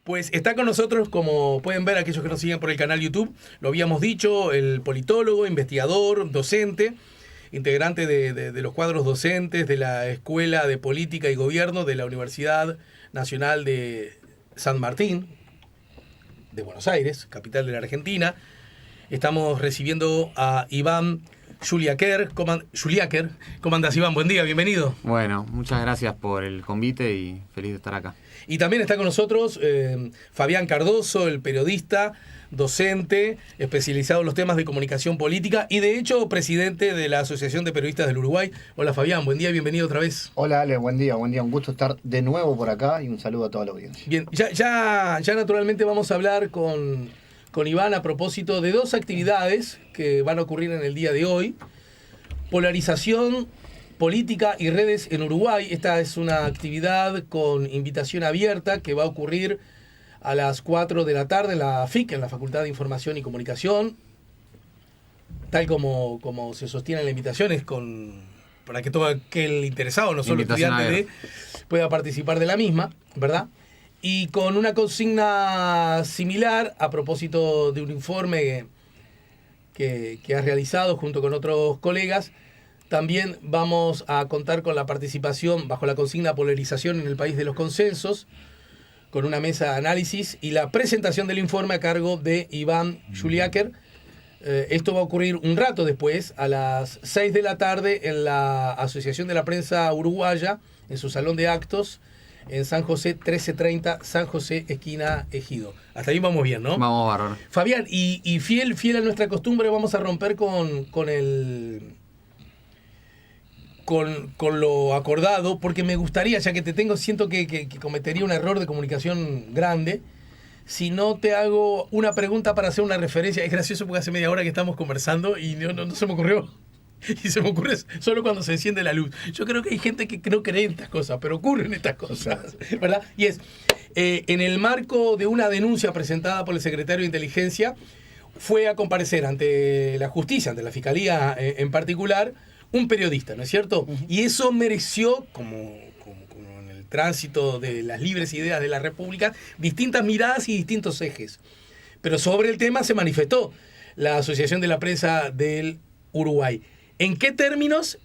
Pues está con nosotros, como pueden ver aquellos que nos siguen por el canal YouTube, lo habíamos dicho, el politólogo, investigador, docente, integrante de los cuadros docentes de la Escuela de Política y Gobierno de la Universidad Nacional de San Martín, de Buenos Aires, capital de la Argentina. Estamos recibiendo a Iván Juliáquer. ¿Cómo andás, Iván? Buen día, bienvenido. Bueno, muchas gracias por el convite y feliz de estar acá. Y también está con nosotros Fabián Cardoso, el periodista, docente, especializado en los temas de comunicación política y de hecho presidente de la Asociación de Periodistas del Uruguay. Hola Fabián, buen día, bienvenido otra vez. Hola Ale, buen día, un gusto estar de nuevo por acá y un saludo a toda la audiencia. Bien, ya naturalmente vamos a hablar con Iván a propósito de dos actividades que van a ocurrir en el día de hoy. Polarización política y redes en Uruguay. Esta es una actividad con invitación abierta que va a ocurrir a las 4 de la tarde en la FIC, en la Facultad de Información y Comunicación. Tal como se sostiene en la invitación, es para que todo aquel interesado, no solo estudiante, pueda participar de la misma, ¿verdad? Y con una consigna similar a propósito de un informe que has realizado junto con otros colegas. También vamos a contar con la participación bajo la consigna polarización en el país de los consensos, con una mesa de análisis y la presentación del informe a cargo de Iván Juliáquer. Esto va a ocurrir un rato después, a las 6 de la tarde, en la Asociación de la Prensa Uruguaya, en su salón de actos, en San José 1330, San José, esquina Ejido. Hasta ahí vamos bien, ¿no? Vamos, bárbaro. Fabián, y fiel a nuestra costumbre, vamos a romper con lo acordado, porque me gustaría, ya que te tengo, siento que cometería un error de comunicación grande, si no te hago una pregunta para hacer una referencia. Es gracioso porque hace media hora que estamos conversando y no se me ocurrió. Y se me ocurre solo cuando se enciende la luz. Yo creo que hay gente que no cree en estas cosas, pero ocurren estas cosas, ¿verdad? Y es, en el marco de una denuncia presentada por el secretario de Inteligencia, fue a comparecer ante la justicia, ante la Fiscalía en particular, un periodista, ¿no es cierto? Uh-huh. Y eso mereció, como en el tránsito de las libres ideas de la República, distintas miradas y distintos ejes. Pero sobre el tema se manifestó la Asociación de la Prensa del Uruguay. ¿En qué términos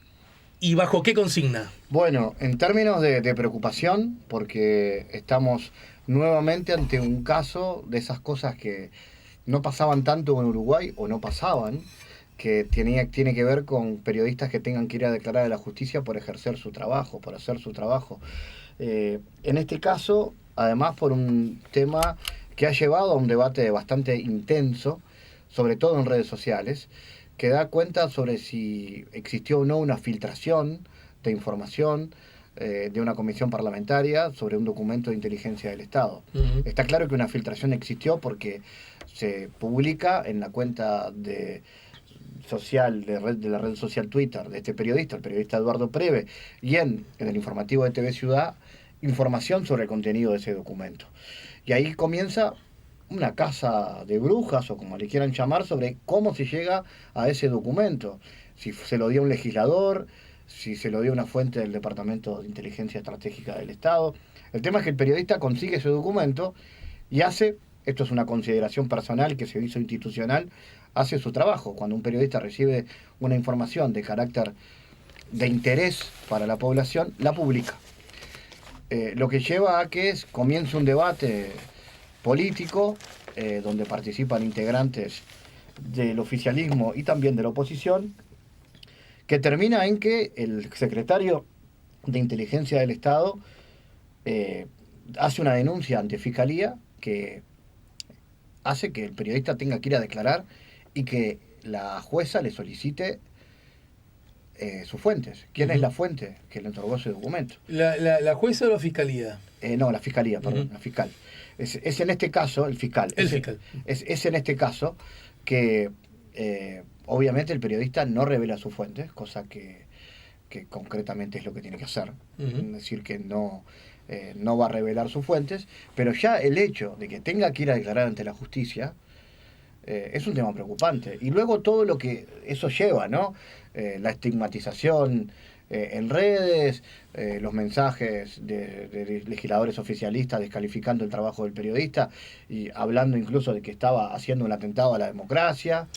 y bajo qué consigna? Bueno, en términos de preocupación, porque estamos nuevamente ante un caso de esas cosas que no pasaban tanto en Uruguay o no pasaban, que tiene que ver con periodistas que tengan que ir a declarar a la justicia por ejercer su trabajo, por hacer su trabajo. En este caso, además por un tema que ha llevado a un debate bastante intenso, sobre todo en redes sociales, que da cuenta sobre si existió o no una filtración de información de una comisión parlamentaria sobre un documento de inteligencia del Estado. Uh-huh. Está claro que una filtración existió porque se publica en la cuenta social de la red social Twitter de este periodista, el periodista Eduardo Preve, y en el informativo de TV Ciudad, información sobre el contenido de ese documento. Y ahí comienza una caza de brujas, o como le quieran llamar, sobre cómo se llega a ese documento. Si se lo dio un legislador, si se lo dio una fuente del Departamento de Inteligencia Estratégica del Estado. El tema es que el periodista consigue ese documento y esto es una consideración personal que se hizo institucional, hace su trabajo. Cuando un periodista recibe una información de carácter de interés para la población, la publica. Lo que lleva a que comience un debate político, donde participan integrantes del oficialismo y también de la oposición, que termina en que el secretario de Inteligencia del Estado hace una denuncia ante Fiscalía que hace que el periodista tenga que ir a declarar y que la jueza le solicite sus fuentes. ¿Quién es la fuente que le otorgó ese documento? ¿La jueza o la Fiscalía? No, la Fiscalía, perdón, la fiscal. Es en este caso el fiscal. Es en este caso que obviamente el periodista no revela sus fuentes, cosa que concretamente es lo que tiene que hacer. Uh-huh. Es decir, que no va a revelar sus fuentes, pero ya el hecho de que tenga que ir a declarar ante la justicia es un tema preocupante. Y luego todo lo que eso lleva, ¿no? La estigmatización, en redes, los mensajes de legisladores oficialistas descalificando el trabajo del periodista y hablando incluso de que estaba haciendo un atentado a la democracia.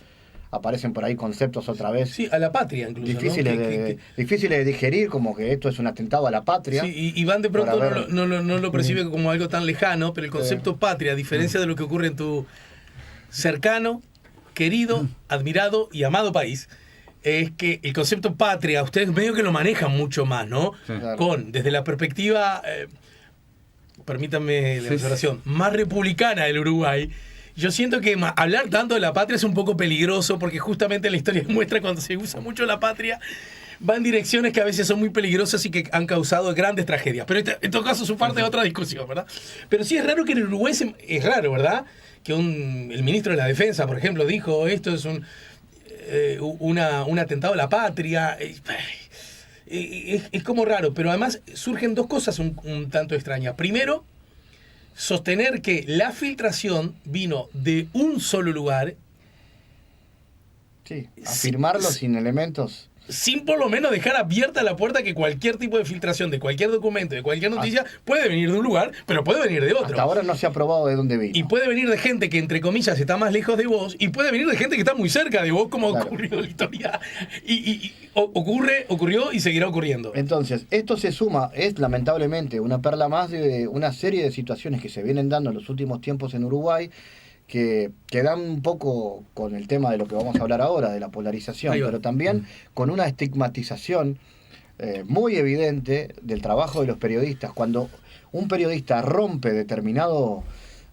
Aparecen por ahí conceptos otra vez. Sí, a la patria incluso. Difíciles de digerir, como que esto es un atentado a la patria. Sí, y Iván de pronto no lo percibe como algo tan lejano, pero el concepto patria, a diferencia de lo que ocurre en tu cercano, querido, admirado y amado país, es que el concepto patria, ustedes medio que lo manejan mucho más, ¿no? Sí. Claro. Desde la perspectiva, permítanme la observación, más republicana del Uruguay. Yo siento que hablar tanto de la patria es un poco peligroso porque justamente la historia muestra cuando se usa mucho la patria va en direcciones que a veces son muy peligrosas y que han causado grandes tragedias. Pero en todo caso es parte de otra discusión, ¿verdad? Pero sí es raro que en el Uruguay es raro, ¿verdad? Que el ministro de la Defensa, por ejemplo, dijo esto es un atentado a la patria. Es como raro, pero además surgen dos cosas un tanto extrañas. Primero, sostener que la filtración vino de un solo lugar. Sí, afirmarlo sin elementos. Sin por lo menos dejar abierta la puerta que cualquier tipo de filtración de cualquier documento, de cualquier noticia, puede venir de un lugar, pero puede venir de otro. Hasta ahora no se ha probado de dónde vino. Y puede venir de gente que, entre comillas, está más lejos de vos, y puede venir de gente que está muy cerca de vos, como ha ocurrido en la historia. Y ocurrió y seguirá ocurriendo. Entonces, esto se suma, es lamentablemente una perla más de una serie de situaciones que se vienen dando en los últimos tiempos en Uruguay, que dan un poco con el tema de lo que vamos a hablar ahora, de la polarización, pero también con una estigmatización muy evidente del trabajo de los periodistas. Cuando un periodista rompe determinado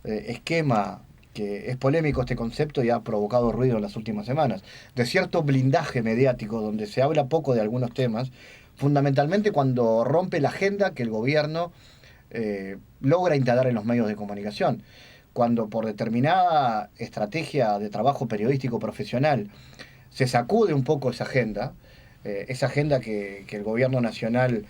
esquema, que es polémico este concepto y ha provocado ruido en las últimas semanas, de cierto blindaje mediático donde se habla poco de algunos temas, fundamentalmente cuando rompe la agenda que el gobierno logra instalar en los medios de comunicación. Cuando por determinada estrategia de trabajo periodístico profesional se sacude un poco esa agenda que el gobierno nacional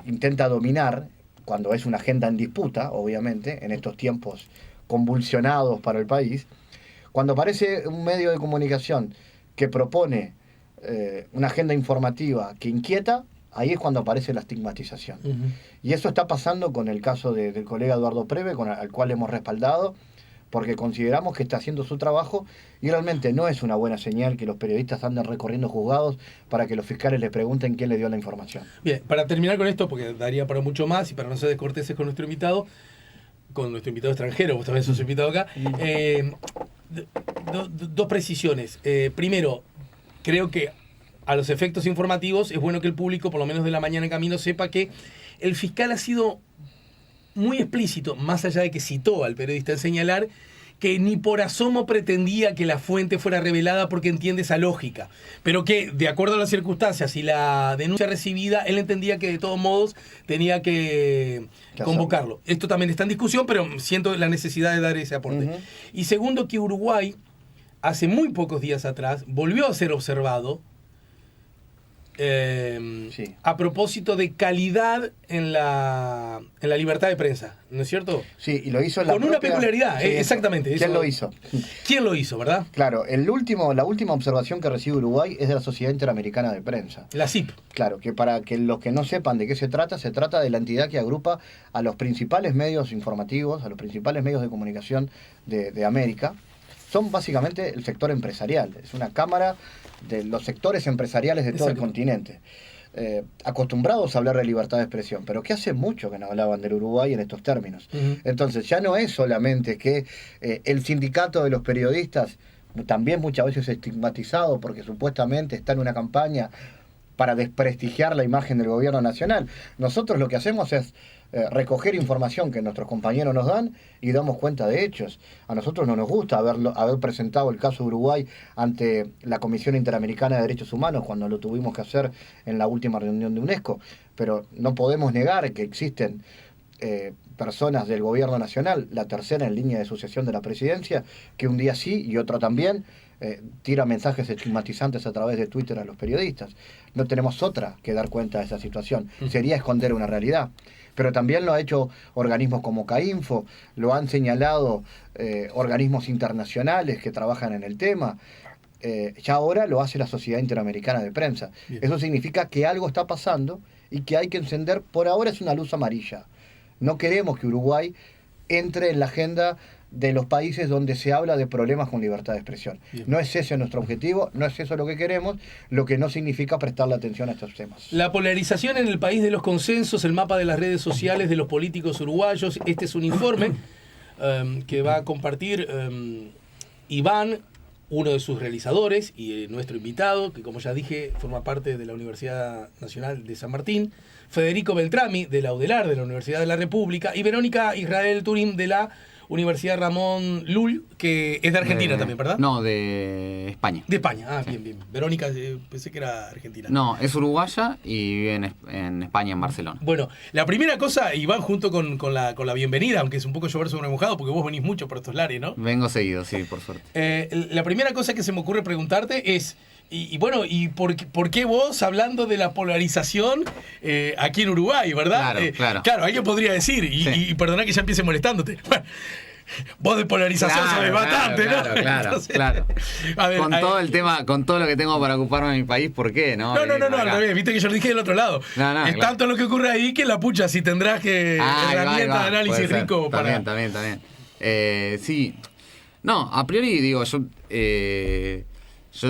intenta dominar, cuando es una agenda en disputa, obviamente, en estos tiempos convulsionados para el país, cuando aparece un medio de comunicación que propone una agenda informativa que inquieta, ahí es cuando aparece la estigmatización. Y eso está pasando con el caso del colega Eduardo Preve, al cual hemos respaldado, porque consideramos que está haciendo su trabajo y realmente no es una buena señal que los periodistas anden recorriendo juzgados para que los fiscales les pregunten quién le dio la información. Bien, para terminar con esto, porque daría para mucho más y para no ser descorteses con nuestro invitado extranjero, vos también sos invitado acá, dos precisiones. Primero, creo que a los efectos informativos es bueno que el público, por lo menos de La Mañana en Camino, sepa que el fiscal ha sido muy explícito, más allá de que citó al periodista en señalar que ni por asomo pretendía que la fuente fuera revelada porque entiende esa lógica, pero que de acuerdo a las circunstancias y la denuncia recibida, él entendía que de todos modos tenía que convocarlo. Esto también está en discusión, pero siento la necesidad de dar ese aporte. Y segundo, que Uruguay, hace muy pocos días atrás, volvió a ser observado a propósito de calidad en la libertad de prensa, ¿no es cierto? Sí, y lo hizo con una peculiaridad, exactamente. ¿Quién lo hizo? ¿Quién lo hizo, verdad? Claro, la última observación que recibe Uruguay es de la Sociedad Interamericana de Prensa. La CIP. Claro, que para que los que no sepan de qué se trata de la entidad que agrupa a los principales medios informativos, a los principales medios de comunicación de América. Son básicamente el sector empresarial, es una cámara de los sectores empresariales de todo el continente. Acostumbrados a hablar de libertad de expresión, pero que hace mucho que no hablaban del Uruguay en estos términos. Entonces ya no es solamente que el sindicato de los periodistas, también muchas veces estigmatizado porque supuestamente está en una campaña para desprestigiar la imagen del gobierno nacional. Nosotros lo que hacemos es recoger información que nuestros compañeros nos dan y damos cuenta de hechos. A nosotros no nos gusta haber presentado el caso de Uruguay ante la Comisión Interamericana de Derechos Humanos cuando lo tuvimos que hacer en la última reunión de UNESCO, pero no podemos negar que existen personas del gobierno nacional, la tercera en línea de sucesión de la presidencia, que un día sí y otro también tira mensajes estigmatizantes a través de Twitter a los periodistas. No tenemos otra que dar cuenta de esa situación. Sería esconder una realidad. Pero también lo ha hecho organismos como CAINFO, lo han señalado organismos internacionales que trabajan en el tema. ya ahora lo hace la Sociedad Interamericana de Prensa. Bien. Eso significa que algo está pasando y que hay que encender, por ahora es una luz amarilla. No queremos que Uruguay entre en la agenda de los países donde se habla de problemas con libertad de expresión. Bien. No es ese nuestro objetivo, no es eso lo que queremos, lo que no significa prestarle atención a estos temas. La polarización en el país de los consensos, el mapa de las redes sociales de los políticos uruguayos. Este es un informe que va a compartir Iván, uno de sus realizadores, y nuestro invitado, que como ya dije, forma parte de la Universidad Nacional de San Martín, Federico Beltrami, de la UDELAR, de la Universidad de la República, y Verónica Israel Turín, de la Universidad Ramón Llull, que es de Argentina también, ¿verdad? No, de España. De España, bien, bien. Verónica, pensé que era argentina. No, es uruguaya y vive en España, en Barcelona. Bueno, la primera cosa, Iván, junto con la bienvenida, aunque es un poco llover sobre mojado, porque vos venís mucho por estos lares, ¿no? Vengo seguido, sí, por suerte. La primera cosa que se me ocurre preguntarte es, bueno, ¿y por qué vos, hablando de la polarización aquí en Uruguay, verdad? Claro. Alguien podría decir, y perdona que ya empiece molestándote. Bueno, vos de polarización sabés bastante, ¿no? Claro. A ver, Con todo el tema, con todo lo que tengo para ocuparme en mi país, ¿por qué? No, al revés, viste que yo lo dije del otro lado. Es tanto lo que ocurre ahí que la pucha, si tendrás que herramientas de análisis rico para... También. Sí. No, a priori digo, yo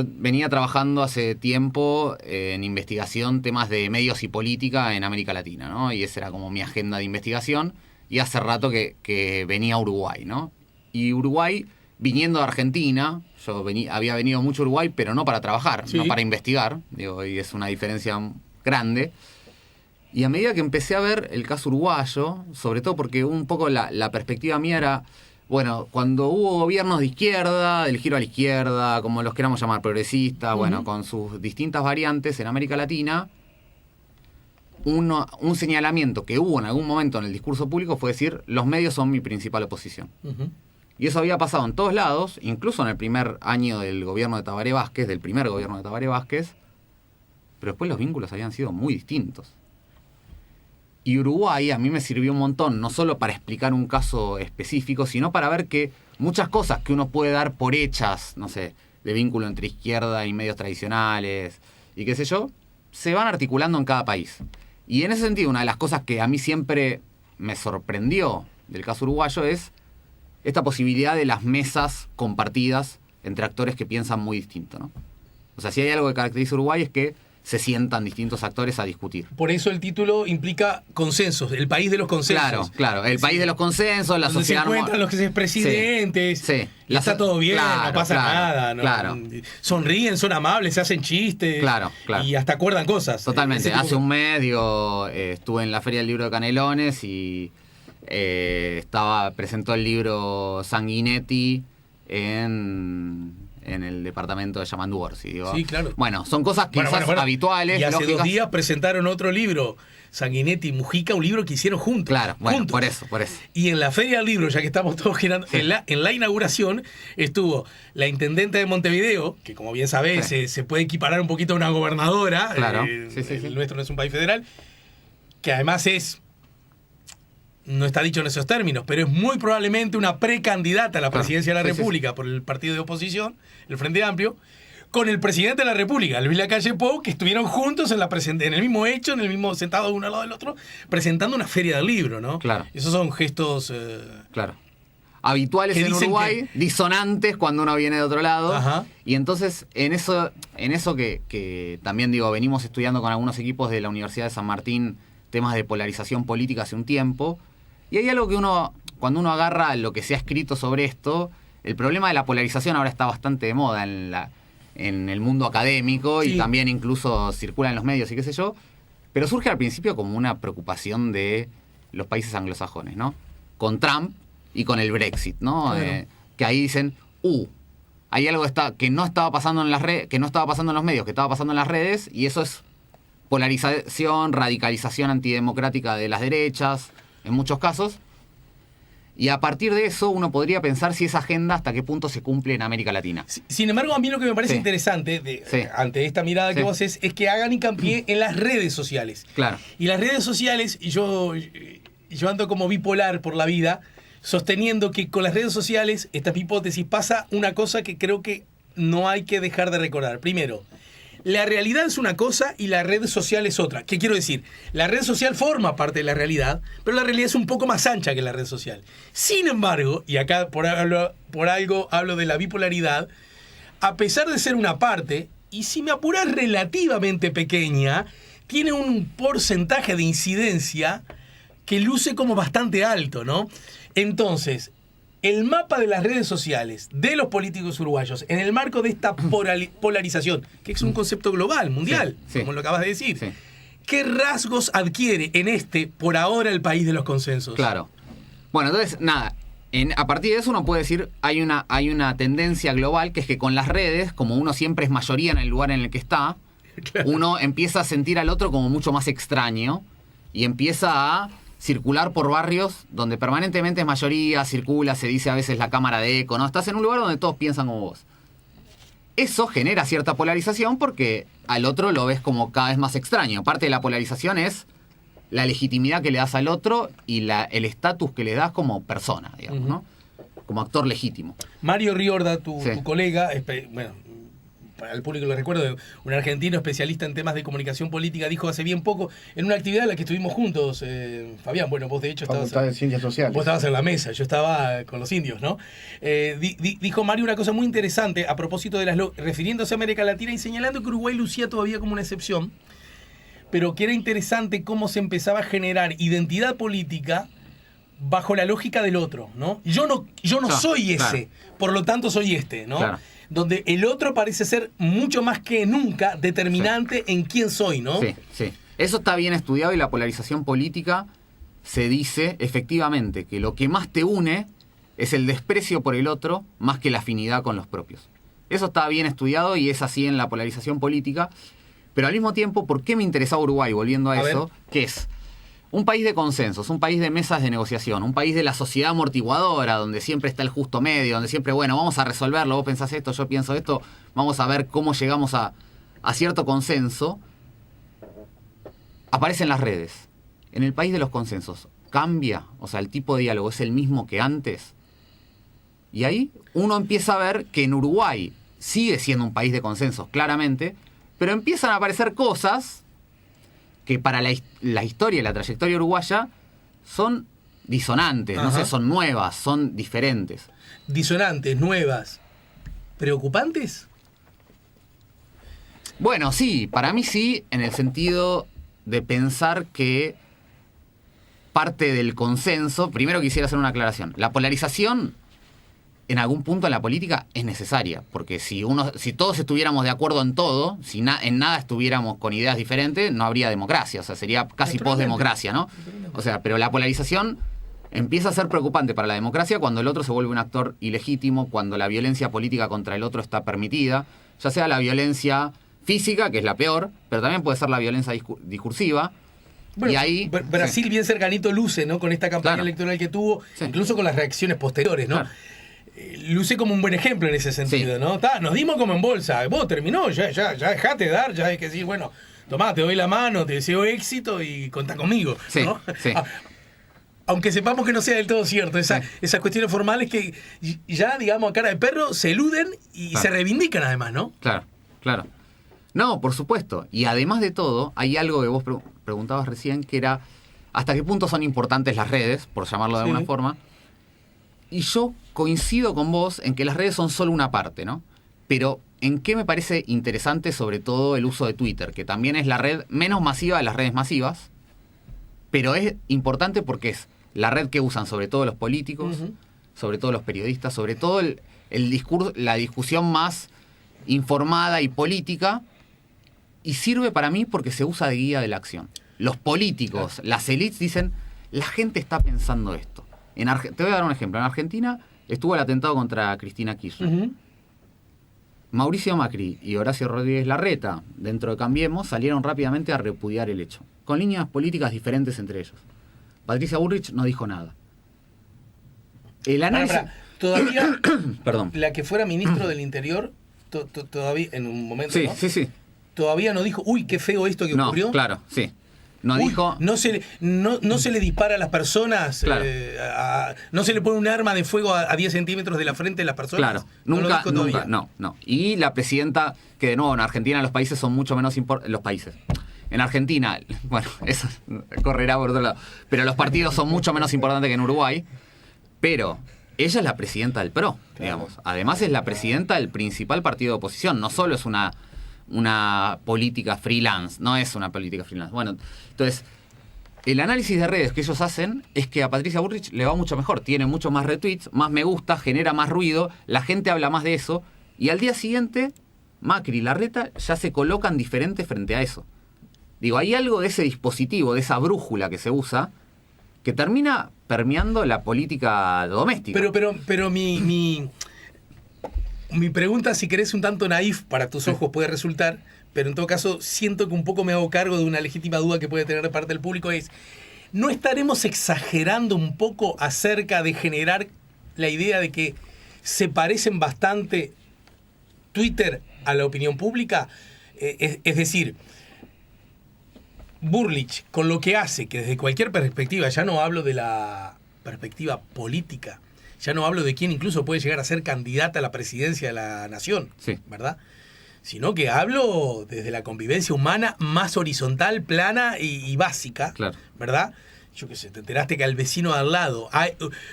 venía trabajando hace tiempo en investigación, temas de medios y política en América Latina, ¿no? Y esa era como mi agenda de investigación. Y hace rato que venía a Uruguay, ¿no? Y Uruguay, viniendo de Argentina, yo había venido mucho a Uruguay, pero no para trabajar, sí, no para investigar, digo, y es una diferencia grande. Y a medida que empecé a ver el caso uruguayo, sobre todo porque un poco la perspectiva mía era, bueno, cuando hubo gobiernos de izquierda, del giro a la izquierda, como los queramos llamar, progresistas, bueno, con sus distintas variantes en América Latina, un señalamiento que hubo en algún momento en el discurso público fue decir, los medios son mi principal oposición. Y eso había pasado en todos lados, incluso en el primer año del gobierno de Tabaré Vázquez, del primer gobierno de Tabaré Vázquez, pero después los vínculos habían sido muy distintos. Y Uruguay a mí me sirvió un montón, no solo para explicar un caso específico, sino para ver que muchas cosas que uno puede dar por hechas, no sé, de vínculo entre izquierda y medios tradicionales, y qué sé yo, se van articulando en cada país. Y en ese sentido, una de las cosas que a mí siempre me sorprendió del caso uruguayo es esta posibilidad de las mesas compartidas entre actores que piensan muy distinto, ¿no? O sea, si hay algo que caracteriza a Uruguay es que se sientan distintos actores a discutir. Por eso el título implica consensos, el país de los consensos. Claro, el país de los consensos, la sociedad... Donde se encuentran los expresidentes, sí. Y está todo bien, no pasa nada. ¿No? Claro. Sonríen, son amables, se hacen chistes. Claro. Y hasta acuerdan cosas. Totalmente. Hace un mes, estuve en la Feria del Libro de Canelones y presentó el libro Sanguinetti en el departamento de Yamandu Orsi. Sí, claro. Bueno, son cosas quizás habituales. Y hace lógicas. 2 días presentaron otro libro, Sanguinetti y Mujica, un libro que hicieron juntos. Claro, bueno, juntos. por eso. Y en la Feria del Libro, ya que estamos todos girando, sí, en la inauguración estuvo la intendente de Montevideo, que como bien sabés, sí, se puede equiparar un poquito a una gobernadora. Claro. El nuestro no es un país federal, que además no está dicho en esos términos, pero es muy probablemente una precandidata a la presidencia de la República por el partido de oposición, el Frente Amplio, con el presidente de la República, Luis Lacalle Pou, que estuvieron juntos en el mismo hecho, en el mismo sentado uno al lado del otro, presentando una feria del libro, ¿no? Claro. Esos son gestos... habituales en Uruguay, disonantes cuando uno viene de otro lado. Ajá. Y entonces, en eso que también venimos estudiando con algunos equipos de la Universidad de San Martín, temas de polarización política hace un tiempo. Y hay algo que cuando uno agarra lo que se ha escrito sobre esto, el problema de la polarización ahora está bastante de moda en el mundo académico, sí, y también incluso circula en los medios y qué sé yo, pero surge al principio como una preocupación de los países anglosajones, ¿no? Con Trump y con el Brexit, ¿no? Claro. Que ahí dicen, hay algo que no estaba pasando en las redes, que no estaba pasando en los medios, que estaba pasando en las redes, y eso es polarización, radicalización antidemocrática de las derechas, en muchos casos. Y a partir de eso uno podría pensar si esa agenda hasta qué punto se cumple en América Latina. Sin embargo, a mí lo que me parece interesante ante esta mirada que vos haces es que hagan hincapié en las redes sociales. Claro. Y las redes sociales, y yo ando como bipolar por la vida, sosteniendo que con las redes sociales, esta hipótesis, pasa una cosa que creo que no hay que dejar de recordar. Primero, la realidad es una cosa y la red social es otra. ¿Qué quiero decir? La red social forma parte de la realidad, pero la realidad es un poco más ancha que la red social. Sin embargo, y acá por algo hablo de la bipolaridad, a pesar de ser una parte, y si me apuras relativamente pequeña, tiene un porcentaje de incidencia que luce como bastante alto, ¿no? Entonces, el mapa de las redes sociales de los políticos uruguayos en el marco de esta polarización, que es un concepto global, mundial, sí. como lo acabas de decir, Sí. ¿qué rasgos adquiere en por ahora, el país de los consensos? Claro. Bueno, entonces, nada, a partir de eso uno puede decir, hay una tendencia global, que es que con las redes, como uno siempre es mayoría en el lugar en el que está, Claro. uno empieza a sentir al otro como mucho más extraño y empieza a circular por barrios donde permanentemente es mayoría, circula, se dice a veces la cámara de eco, ¿no? Estás en un lugar donde todos piensan como vos. Eso genera cierta polarización porque al otro lo ves como cada vez más extraño. Parte de la polarización es la legitimidad que le das al otro y el estatus que le das como persona, digamos, ¿no? Como actor legítimo. Mario Riorda, tu Sí. colega, bueno, para el público lo recuerdo, un argentino especialista en temas de comunicación política, dijo hace bien poco, en una actividad en la que estuvimos juntos, Fabián, bueno, vos de hecho Facultad de Ciencias Sociales. vos estabas en la mesa, yo estaba con los indios, ¿no? Dijo Mario una cosa muy interesante a propósito de refiriéndose a América Latina y señalando que Uruguay lucía todavía como una excepción, pero que era interesante cómo se empezaba a generar identidad política bajo la lógica del otro, ¿no? Yo no soy ese, claro. por lo tanto soy este, ¿no? Claro. Donde el otro parece ser mucho más que nunca determinante en quién soy, ¿no? Sí, sí. Eso está bien estudiado y la polarización política se dice efectivamente que lo que más te une es el desprecio por el otro más que la afinidad con los propios. Eso está bien estudiado y es así en la polarización política. Pero al mismo tiempo, ¿por qué me interesaba Uruguay? Volviendo a eso, que es un país de consensos, un país de mesas de negociación, un país de la sociedad amortiguadora, donde siempre está el justo medio, donde siempre, bueno, vamos a resolverlo, vos pensás esto, yo pienso esto, vamos a ver cómo llegamos a cierto consenso. Aparecen las redes. En el país de los consensos, ¿cambia? O sea, el tipo de diálogo es el mismo que antes. Y ahí uno empieza a ver que en Uruguay sigue siendo un país de consensos, claramente, pero empiezan a aparecer cosas que para la historia y la trayectoria uruguaya son disonantes, no sé, son nuevas, son diferentes. Disonantes, nuevas, preocupantes. Bueno, sí, para mí sí, en el sentido de pensar que parte del consenso, primero quisiera hacer una aclaración, la polarización en algún punto en la política es necesaria, porque si todos estuviéramos de acuerdo en todo, si en nada estuviéramos con ideas diferentes, no habría democracia, o sea, sería casi posdemocracia, ¿no? O sea, pero la polarización empieza a ser preocupante para la democracia cuando el otro se vuelve un actor ilegítimo, cuando la violencia política contra el otro está permitida, ya sea la violencia física, que es la peor, pero también puede ser la violencia discursiva. Bueno, y ahí Brasil sí. bien cercanito luce, ¿no? Con esta campaña electoral que tuvo, incluso con las reacciones posteriores, ¿no? Claro. Luce como un buen ejemplo en ese sentido, ¿no? Nos dimos como en bolsa, vos terminó, ya dejate de dar, ya hay que decir, bueno, tomá, te doy la mano, te deseo éxito y contá conmigo, ¿no? Sí. Aunque sepamos que no sea del todo cierto, esas cuestiones formales que ya, digamos, a cara de perro se eluden y se reivindican además, ¿no? Claro. No, por supuesto. Y además de todo, hay algo que vos preguntabas recién, que era hasta qué punto son importantes las redes, por llamarlo de alguna forma. Y yo coincido con vos en que las redes son solo una parte, ¿no? Pero ¿en qué me parece interesante sobre todo el uso de Twitter? Que también es la red menos masiva de las redes masivas, pero es importante porque es la red que usan sobre todo los políticos, sobre todo los periodistas, sobre todo el discurso, la discusión más informada y política, y sirve para mí porque se usa de guía de la acción. Los políticos, las élites dicen, la gente está pensando esto. Te voy a dar un ejemplo. En Argentina estuvo el atentado contra Cristina Kirchner. Mauricio Macri y Horacio Rodríguez Larreta, dentro de Cambiemos, salieron rápidamente a repudiar el hecho, con líneas políticas diferentes entre ellos. Patricia Bullrich no dijo nada. El análisis... Todavía Perdón. La que fuera ministro del Interior, todavía en un momento, Sí, ¿no? sí. Todavía no dijo, uy, qué feo esto que ocurrió. No, claro, sí. No dijo... No se le dispara a las personas, Claro. no se le pone un arma de fuego a 10 centímetros de la frente de las personas. Claro, No lo dijo todavía. no. Y la presidenta, que de nuevo en Argentina los países son mucho menos importantes. Los países. En Argentina, bueno, eso correrá por otro lado. Pero los partidos son mucho menos importantes que en Uruguay. Pero ella es la presidenta del PRO, digamos. Además es la presidenta del principal partido de oposición. No solo es una política freelance, no es una política freelance. Bueno, entonces, el análisis de redes que ellos hacen es que a Patricia Bullrich le va mucho mejor. Tiene mucho más retweets, más me gusta, genera más ruido, la gente habla más de eso. Y al día siguiente, Macri y Larreta ya se colocan diferentes frente a eso. Digo, hay algo de ese dispositivo, de esa brújula que se usa, que termina permeando la política doméstica. Pero mi pregunta, si querés, un tanto naif para tus ojos puede resultar, pero en todo caso siento que un poco me hago cargo de una legítima duda que puede tener de parte del público, es, ¿no estaremos exagerando un poco acerca de generar la idea de que se parecen bastante Twitter a la opinión pública? Es decir, Bullrich, con lo que hace, que desde cualquier perspectiva, ya no hablo de la perspectiva política, ya no hablo de quién incluso puede llegar a ser candidata a la presidencia de la nación, Sí. ¿verdad? Sino que hablo desde la convivencia humana más horizontal, plana y básica, Claro. ¿verdad? Yo qué sé, te enteraste que al vecino de al lado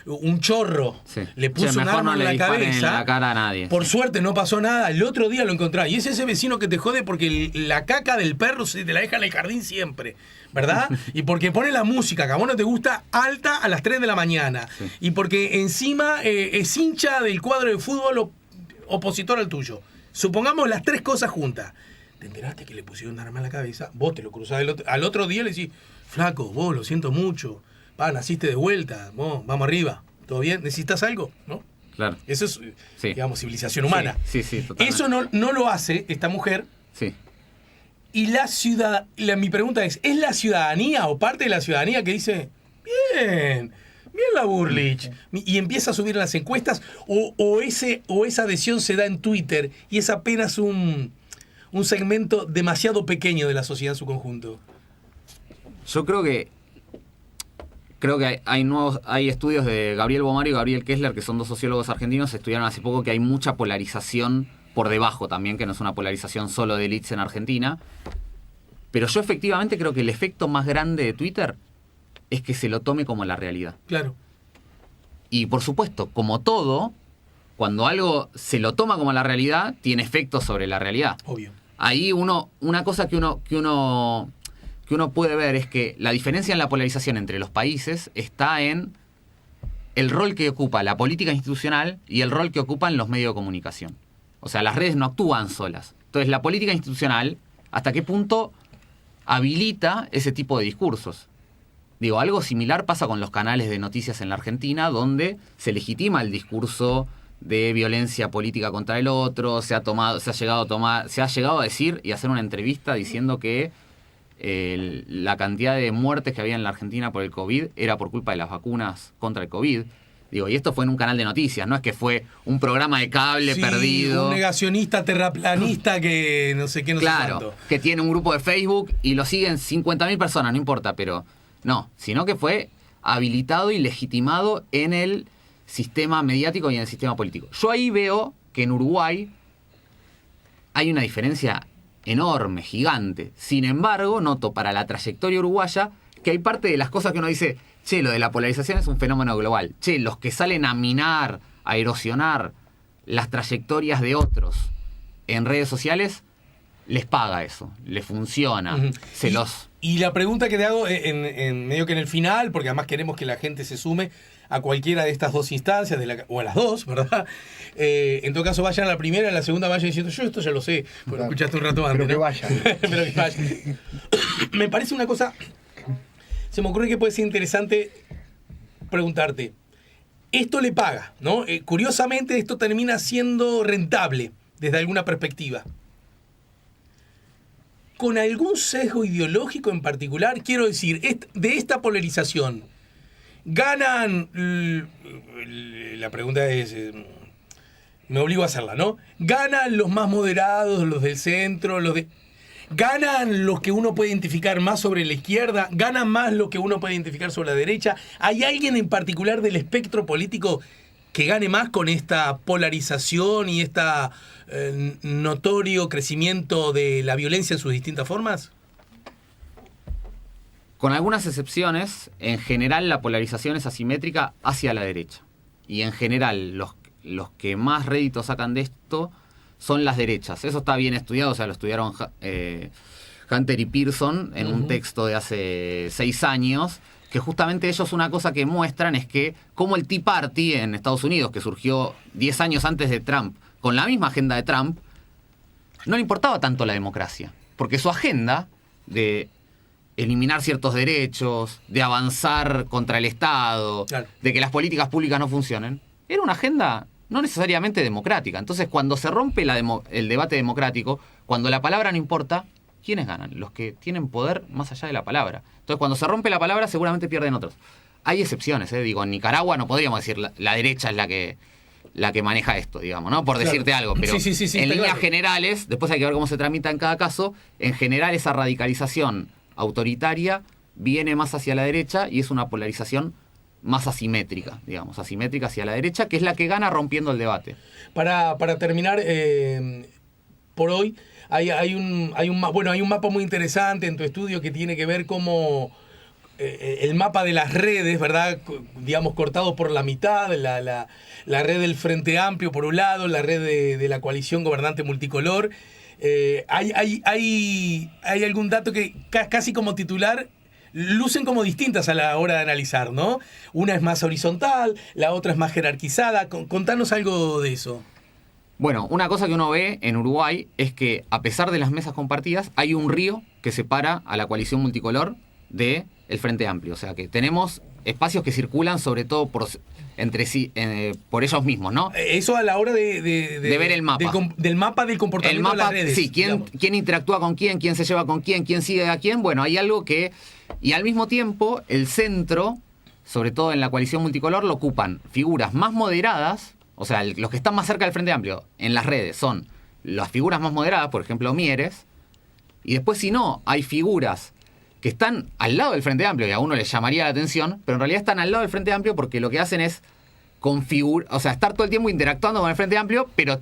un chorro Sí. le puso un mejor arma no le en la disparen cabeza. en la cara a nadie. Por suerte no pasó nada, el otro día lo encontrás. Y es ese vecino que te jode porque la caca del perro se te la deja en el jardín siempre, ¿verdad? Y porque pone la música que a vos no te gusta alta a las 3 de la mañana. Sí. Y porque encima es hincha del cuadro de fútbol opositor al tuyo. Supongamos las tres cosas juntas. Te enteraste que le pusieron un arma en la cabeza, vos te lo cruzás al otro día y le decís, flaco, vos lo siento mucho, naciste de vuelta, vos, vamos arriba, ¿todo bien? ¿Necesitas algo? ¿No? Claro. Eso es, Sí. digamos, civilización humana. Sí, totalmente. Eso no lo hace esta mujer. Sí. Y mi pregunta es la ciudadanía o parte de la ciudadanía que dice, bien la Bullrich, y empieza a subir en las encuestas, o esa adhesión se da en Twitter y es apenas un segmento demasiado pequeño de la sociedad en su conjunto? Yo creo que hay estudios de Gabriel Bomario y Gabriel Kessler, que son dos sociólogos argentinos, estudiaron hace poco que hay mucha polarización por debajo también, que no es una polarización solo de elites en Argentina. Pero yo efectivamente creo que el efecto más grande de Twitter es que se lo tome como la realidad. Claro. Y por supuesto, como todo, cuando algo se lo toma como la realidad, tiene efectos sobre la realidad. Obvio. Ahí una cosa que uno puede ver es que la diferencia en la polarización entre los países está en el rol que ocupa la política institucional y el rol que ocupan los medios de comunicación. O sea, las redes no actúan solas. Entonces, la política institucional, ¿hasta qué punto habilita ese tipo de discursos? Digo, algo similar pasa con los canales de noticias en la Argentina, donde se legitima el discurso de violencia política contra el otro, se ha llegado a decir y hacer una entrevista diciendo que la cantidad de muertes que había en la Argentina por el COVID era por culpa de las vacunas contra el COVID. Digo, y esto fue en un canal de noticias, no es que fue un programa de cable perdido. Un negacionista terraplanista que no sé qué, no sé Claro, cuánto. que tiene un grupo de Facebook y lo siguen 50.000 personas, no importa, pero no, sino que fue habilitado y legitimado en el sistema mediático y en el sistema político. Yo ahí veo que en Uruguay hay una diferencia enorme, gigante. Sin embargo, noto para la trayectoria uruguaya que hay parte de las cosas que uno dice, che, lo de la polarización es un fenómeno global. Che, los que salen a minar, a erosionar las trayectorias de otros en redes sociales, les paga eso, les funciona, Uh-huh. Y la pregunta que te hago en medio que en el final, porque además queremos que la gente se sume a cualquiera de estas dos instancias, o a las dos, ¿verdad? En todo caso, vayan a la primera, a la segunda vayan diciendo, yo esto ya lo sé, porque lo escuchaste un rato antes. Pero que ¿no? vayan. Pero que vayan. Me parece una cosa, se me ocurre que puede ser interesante preguntarte, esto le paga, ¿no? Curiosamente, esto termina siendo rentable desde alguna perspectiva. ¿Con algún sesgo ideológico en particular? Quiero decir, de esta polarización, ¿ganan? La pregunta es, me obligo a hacerla, ¿no? ¿Ganan los más moderados, los del centro, ¿Ganan los que uno puede identificar más sobre la izquierda? ¿Ganan más los que uno puede identificar sobre la derecha? ¿Hay alguien en particular del espectro político que gane más con esta polarización y esta notorio crecimiento de la violencia en sus distintas formas? Con algunas excepciones, en general la polarización es asimétrica hacia la derecha. Y en general los que más rédito sacan de esto son las derechas. Eso está bien estudiado, o sea, lo estudiaron Hunter y Pearson en un texto de hace 6 años, que justamente ellos una cosa que muestran es que como el Tea Party en Estados Unidos, que surgió 10 años antes de Trump, con la misma agenda de Trump, no le importaba tanto la democracia. Porque su agenda de eliminar ciertos derechos, de avanzar contra el Estado, claro, de que las políticas públicas no funcionen, era una agenda no necesariamente democrática. Entonces, cuando se rompe el debate democrático, cuando la palabra no importa, ¿quiénes ganan? Los que tienen poder más allá de la palabra. Entonces, cuando se rompe la palabra, seguramente pierden otros. Hay excepciones, digo, en Nicaragua no podríamos decir la derecha es la que maneja esto, digamos, ¿no? Por decirte algo, pero sí, en líneas claro, generales, después hay que ver cómo se tramita en cada caso, en general esa radicalización autoritaria viene más hacia la derecha y es una polarización más asimétrica, digamos, asimétrica hacia la derecha, que es la que gana rompiendo el debate. Para terminar, por hoy, hay un mapa muy interesante en tu estudio que tiene que ver cómo el mapa de las redes, ¿verdad? Digamos, cortado por la mitad, la red del Frente Amplio por un lado, la red de la coalición gobernante multicolor. ¿Hay algún dato que casi como titular lucen como distintas a la hora de analizar, ¿no? Una es más horizontal, la otra es más jerarquizada. Contanos algo de eso. Bueno, una cosa que uno ve en Uruguay es que, a pesar de las mesas compartidas, hay un río que separa a la coalición multicolor del Frente Amplio. O sea que tenemos espacios que circulan sobre todo entre sí, por ellos mismos, ¿no? Eso a la hora de ver el mapa. Del mapa del comportamiento de las redes. Sí, quién interactúa con quién se lleva con quién sigue a quién. Bueno, hay algo que... Y al mismo tiempo, el centro, sobre todo en la coalición multicolor, lo ocupan figuras más moderadas. O sea, los que están más cerca del Frente Amplio en las redes son las figuras más moderadas, por ejemplo, Mieres. Y después, si no, hay figuras que están al lado del Frente Amplio y a uno les llamaría la atención, pero en realidad están al lado del Frente Amplio porque lo que hacen es estar todo el tiempo interactuando con el Frente Amplio, pero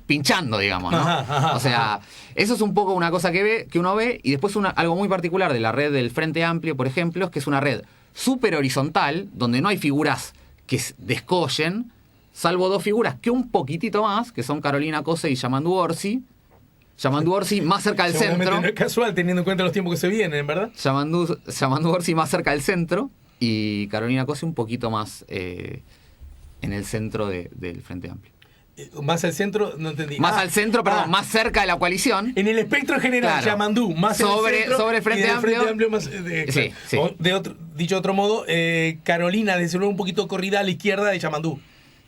pinchando, digamos, ¿no? Ajá. O sea, eso es un poco una cosa que uno ve, y después algo muy particular de la red del Frente Amplio, por ejemplo, es que es una red súper horizontal, donde no hay figuras que descollen, salvo 2 figuras que un poquitito más, que son Carolina Cose y Yamandu Orsi. Yamandu Orsi más cerca del centro. No es casual, teniendo en cuenta los tiempos que se vienen, ¿verdad? Yamandu Orsi más cerca del centro y Carolina Cose un poquito más en el centro del Frente Amplio. Más al centro, no entendí. Más al centro, perdón, más cerca de la coalición. En el espectro general, claro, Yamandú, más sobre el Frente Amplio. Más, sí. Dicho de otro modo, Carolina, desde luego un poquito corrida a la izquierda de Yamandú.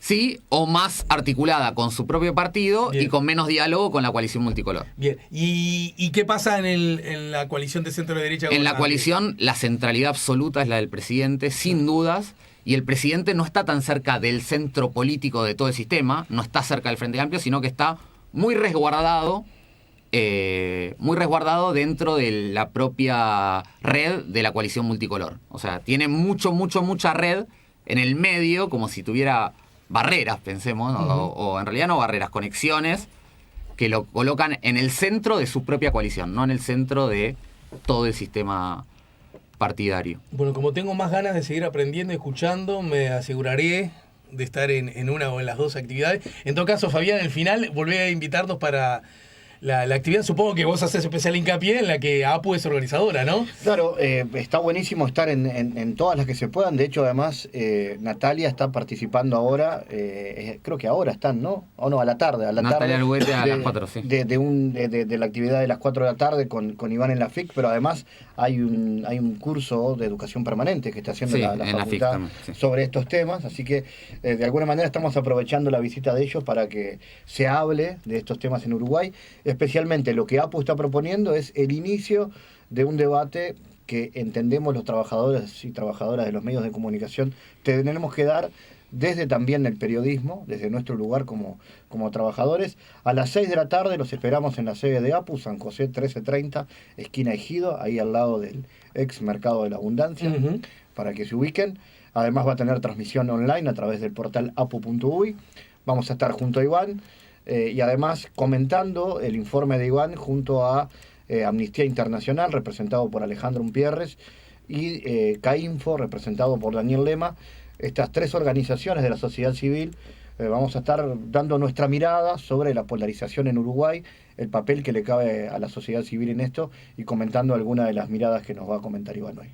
Sí, o más articulada con su propio partido. Bien. Y con menos diálogo con la coalición multicolor. Bien. ¿Y qué pasa en la coalición de centro-derecha? En la coalición, la centralidad absoluta es la del presidente, sin dudas. Y el presidente no está tan cerca del centro político de todo el sistema, no está cerca del Frente Amplio, sino que está muy resguardado dentro de la propia red de la coalición multicolor. O sea, tiene mucha red en el medio, como si tuviera barreras, pensemos, o en realidad no barreras, conexiones, que lo colocan en el centro de su propia coalición, no en el centro de todo el sistema partidario. Bueno, como tengo más ganas de seguir aprendiendo y escuchando, me aseguraré de estar en una o en las 2 actividades. En todo caso, Fabián, al final volví a invitarnos para la actividad. Supongo que vos haces especial hincapié en la que APU es organizadora, ¿no? Claro, está buenísimo estar en todas las que se puedan. De hecho, además, Natalia está participando ahora. Creo que ahora están, ¿no? O no, a la tarde. Natalia Luguete a las 4, sí. De la actividad de las 4 de la tarde con Iván en la FIC, pero además hay un curso de educación permanente que está haciendo la facultad FIC también, sí, sobre estos temas. Así que, de alguna manera, estamos aprovechando la visita de ellos para que se hable de estos temas en Uruguay. Especialmente lo que APU está proponiendo es el inicio de un debate que entendemos los trabajadores y trabajadoras de los medios de comunicación tenemos que dar desde también el periodismo, desde nuestro lugar como trabajadores. A las 6 de la tarde los esperamos en la sede de APU, San José 1330, esquina Ejido, ahí al lado del ex Mercado de la Abundancia, para que se ubiquen. Además va a tener transmisión online a través del portal apu.uy. Vamos a estar junto a Iván y además comentando el informe de Iván junto a Amnistía Internacional, representado por Alejandro Umpierres, y CAINFO, representado por Daniel Lema. Estas 3 organizaciones de la sociedad civil vamos a estar dando nuestra mirada sobre la polarización en Uruguay, el papel que le cabe a la sociedad civil en esto, y comentando algunas de las miradas que nos va a comentar Iván hoy.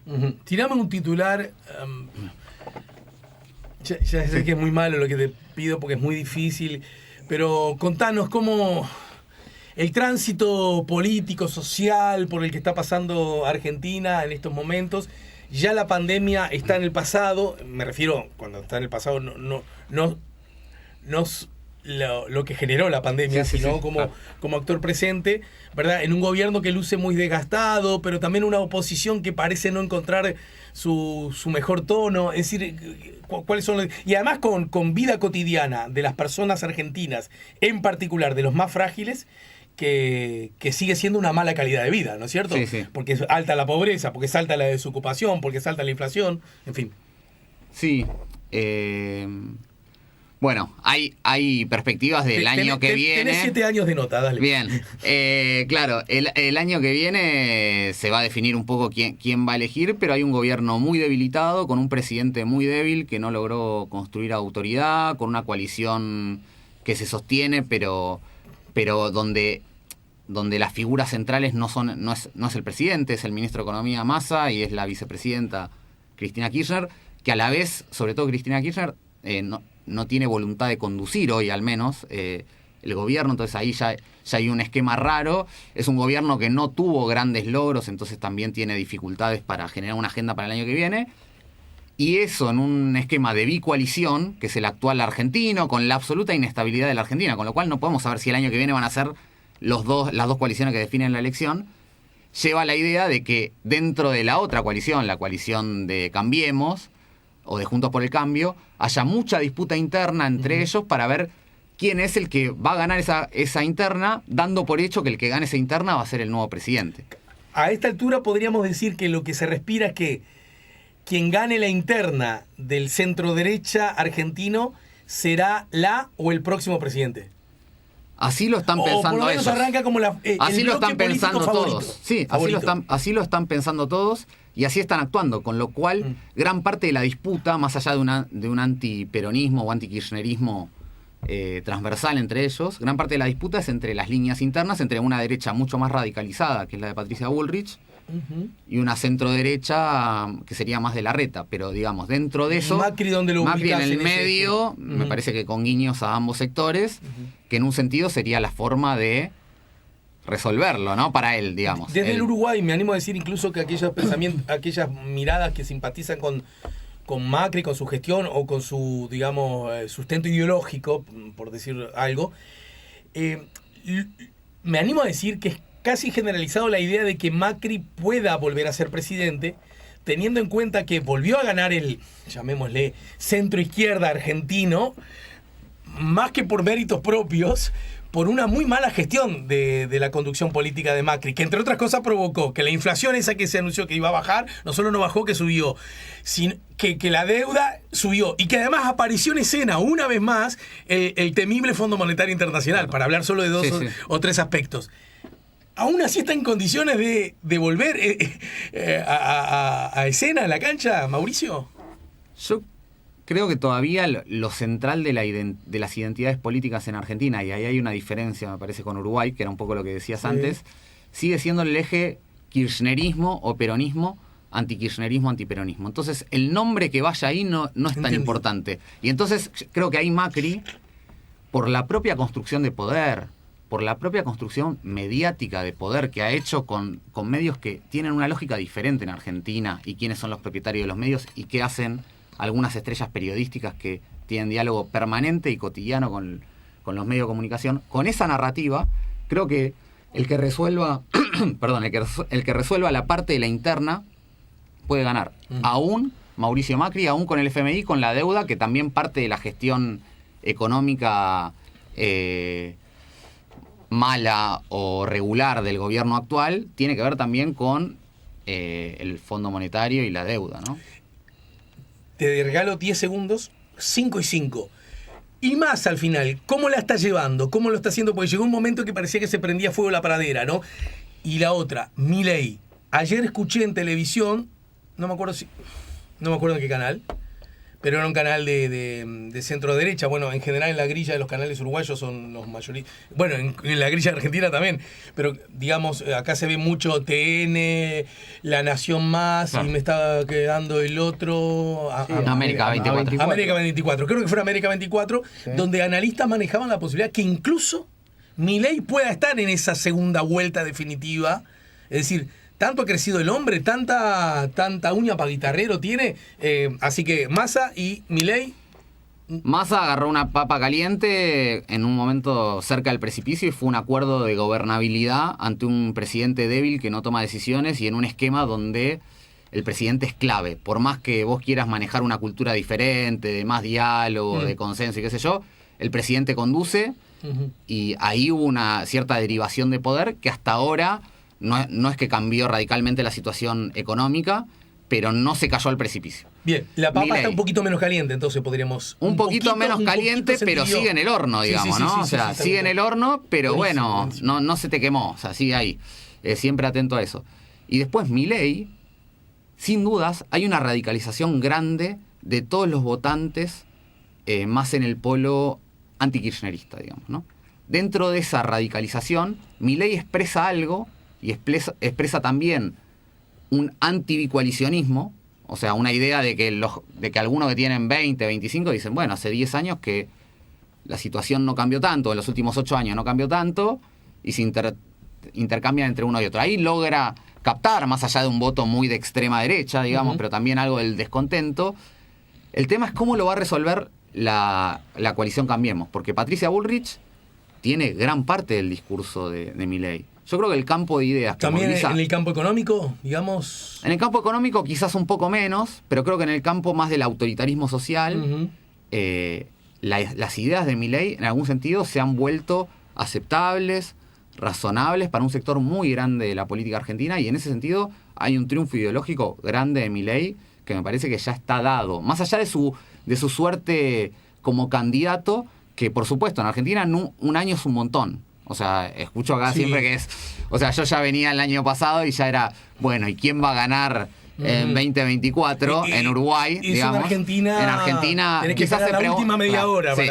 Tirame un titular. Ya sé que es muy malo lo que te pido porque es muy difícil, pero contanos cómo el tránsito político, social por el que está pasando Argentina en estos momentos. Ya la pandemia está en el pasado, me refiero, cuando está en el pasado, no lo que generó la pandemia, sino como actor presente, ¿verdad? En un gobierno que luce muy desgastado, pero también una oposición que parece no encontrar su mejor tono. Es decir, ¿cuáles son los...? Y además con vida cotidiana de las personas argentinas, en particular de los más frágiles, que sigue siendo una mala calidad de vida, ¿no es cierto? Sí, sí. Porque es alta la pobreza, porque es alta la desocupación, porque es alta la inflación, en fin. Sí. Bueno, hay perspectivas del año que viene. Tenés 7 años de nota, dale. Bien. Claro, el año que viene se va a definir un poco quién va a elegir, pero hay un gobierno muy debilitado, con un presidente muy débil que no logró construir autoridad, con una coalición que se sostiene, pero donde las figuras centrales no es el presidente, es el ministro de Economía Massa y es la vicepresidenta Cristina Kirchner, que a la vez, sobre todo Cristina Kirchner, no tiene voluntad de conducir hoy al menos el gobierno, entonces ahí ya hay un esquema raro. Es un gobierno que no tuvo grandes logros, entonces también tiene dificultades para generar una agenda para el año que viene. Y eso en un esquema de bicoalición, que es el actual argentino, con la absoluta inestabilidad de la Argentina, con lo cual no podemos saber si el año que viene van a ser las dos coaliciones que definen la elección, lleva a la idea de que dentro de la otra coalición, la coalición de Cambiemos, o de Juntos por el Cambio, haya mucha disputa interna entre ellos para ver quién es el que va a ganar esa interna, dando por hecho que el que gane esa interna va a ser el nuevo presidente. A esta altura podríamos decir que lo que se respira es que quien gane la interna del centro derecha argentino será la o el próximo presidente. Así lo están pensando ellos. Por lo menos arranca como así lo están pensando favorito. todos. Sí, así lo están pensando todos y así están actuando, con lo cual gran parte de la disputa, más allá de un antiperonismo o antikirchnerismo transversal entre ellos, gran parte de la disputa es entre las líneas internas, entre una derecha mucho más radicalizada, que es la de Patricia Bullrich, y una centro derecha que sería más de Larreta, pero digamos, dentro de eso, Macri en el medio, me parece que con guiños a ambos sectores, que en un sentido sería la forma de resolverlo, ¿no? Para él, digamos. Desde el Uruguay, me animo a decir incluso que aquellos pensamientos, aquellas miradas que simpatizan con Macri, con su gestión o con su, digamos, sustento ideológico, por decir algo, me animo a decir que es casi generalizado la idea de que Macri pueda volver a ser presidente, teniendo en cuenta que volvió a ganar el, llamémosle, centro-izquierda argentino, más que por méritos propios, por una muy mala gestión de la conducción política de Macri, que entre otras cosas provocó que la inflación esa que se anunció que iba a bajar, no solo no bajó, que subió, sino que la deuda subió, y que además apareció en escena una vez más el temible Fondo Monetario Internacional, para hablar solo de dos o tres aspectos. ¿Aún así está en condiciones de volver a escena en la cancha, Mauricio? Yo creo que todavía lo central de las identidades políticas en Argentina, y ahí hay una diferencia, me parece, con Uruguay, que era un poco lo que decías antes, sigue siendo el eje kirchnerismo o peronismo, antikirchnerismo, antiperonismo. Entonces, el nombre que vaya ahí no es tan importante. Y entonces, creo que ahí Macri, por la propia construcción de poder, por la propia construcción mediática de poder que ha hecho con medios que tienen una lógica diferente en Argentina, y quiénes son los propietarios de los medios y qué hacen algunas estrellas periodísticas que tienen diálogo permanente y cotidiano con los medios de comunicación, con esa narrativa, creo que el que resuelva el que resuelva la parte de la interna puede ganar, aún Mauricio Macri, aún con el FMI, con la deuda, que también parte de la gestión económica mala o regular del gobierno actual, tiene que ver también con el Fondo Monetario y la deuda, ¿no? Te regalo 10 segundos, 5 y 5. Y más al final, ¿cómo la está llevando? ¿Cómo lo está haciendo? Porque llegó un momento que parecía que se prendía fuego la pradera, ¿no? Y la otra, Milei. Ayer escuché en televisión, no me acuerdo en qué canal, pero era un canal de centro derecha. Bueno, en general en la grilla de los canales uruguayos son los mayoristas. Bueno, en la grilla argentina también. Pero digamos, acá se ve mucho TN, La Nación Más, Claro. y me estaba quedando el otro. Sí, América 24. América 24. Creo que fue América 24, Sí. donde analistas manejaban la posibilidad que incluso Milei pueda estar en esa segunda vuelta definitiva. Es decir, tanto ha crecido el hombre, tanta uña para guitarrero tiene. Así que Massa y Milei. Massa agarró una papa caliente en un momento cerca del precipicio y fue un acuerdo de gobernabilidad ante un presidente débil que no toma decisiones y en un esquema donde el presidente es clave. Por más que vos quieras manejar una cultura diferente, de más diálogo, de consenso y qué sé yo, el presidente conduce y ahí hubo una cierta derivación de poder que hasta ahora no es que cambió radicalmente la situación económica, pero no se cayó al precipicio. Bien, la papa Milei. está un poquito menos caliente, entonces podríamos... Un poquito menos caliente, pero sentido. sigue en el horno, Sí, digamos, sí, ¿no? sí, O sí, sea, sí, sigue en el horno, pero Buenísimo, bueno, buenísimo. no se te quemó, o sea, sigue ahí. Siempre atento a eso. Y después Milei, sin dudas, hay una radicalización grande de todos los votantes más en el polo antikirchnerista, digamos, ¿no? Dentro de esa radicalización, Milei expresa algo y expresa también un antibicoalicionismo, o sea, una idea de que algunos que tienen 20, 25 dicen, bueno, hace 10 años que la situación no cambió tanto, en los últimos 8 años no cambió tanto, y se intercambian entre uno y otro. Ahí logra captar, más allá de un voto muy de extrema derecha, digamos, pero también algo del descontento. El tema es cómo lo va a resolver la coalición Cambiemos, porque Patricia Bullrich tiene gran parte del discurso de Milei. Yo creo que el campo de ideas que También moviliza... en el campo económico, digamos... En el campo económico quizás un poco menos, pero creo que en el campo más del autoritarismo social, las ideas de Milei en algún sentido se han vuelto aceptables, razonables para un sector muy grande de la política argentina, y en ese sentido hay un triunfo ideológico grande de Milei que me parece que ya está dado. Más allá de su suerte como candidato, que por supuesto en Argentina un año es un montón. O sea, escucho acá Sí. siempre que es... O sea, yo ya venía el año pasado y ya era, bueno, ¿y quién va a ganar en 2024 en Uruguay, y digamos? en Argentina... En Argentina tenés que quizás esperar la última media Claro, hora. sí,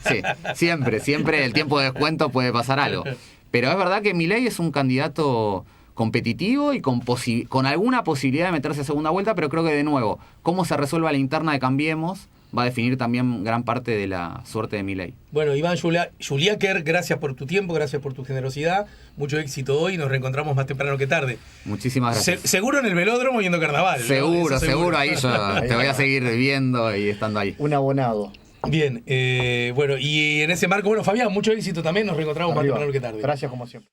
para... sí. Siempre el tiempo de descuento puede pasar algo. Pero es verdad que Milei es un candidato competitivo y con alguna posibilidad de meterse a segunda vuelta, pero creo que de nuevo, cómo se resuelva la interna de Cambiemos va a definir también gran parte de la suerte de Milei. Bueno, Iván Juliáquer, gracias por tu tiempo, gracias por tu generosidad. Mucho éxito hoy. Nos reencontramos más temprano que tarde. Muchísimas gracias. Seguro en el velódromo viendo carnaval, ¿no? Seguro, Eso seguro. Ahí yo te voy a seguir viendo y estando ahí. Un abonado. Bien, bueno, y en ese marco, bueno, Fabián, mucho éxito también. Nos reencontramos más Arriba. temprano que tarde. Gracias como siempre.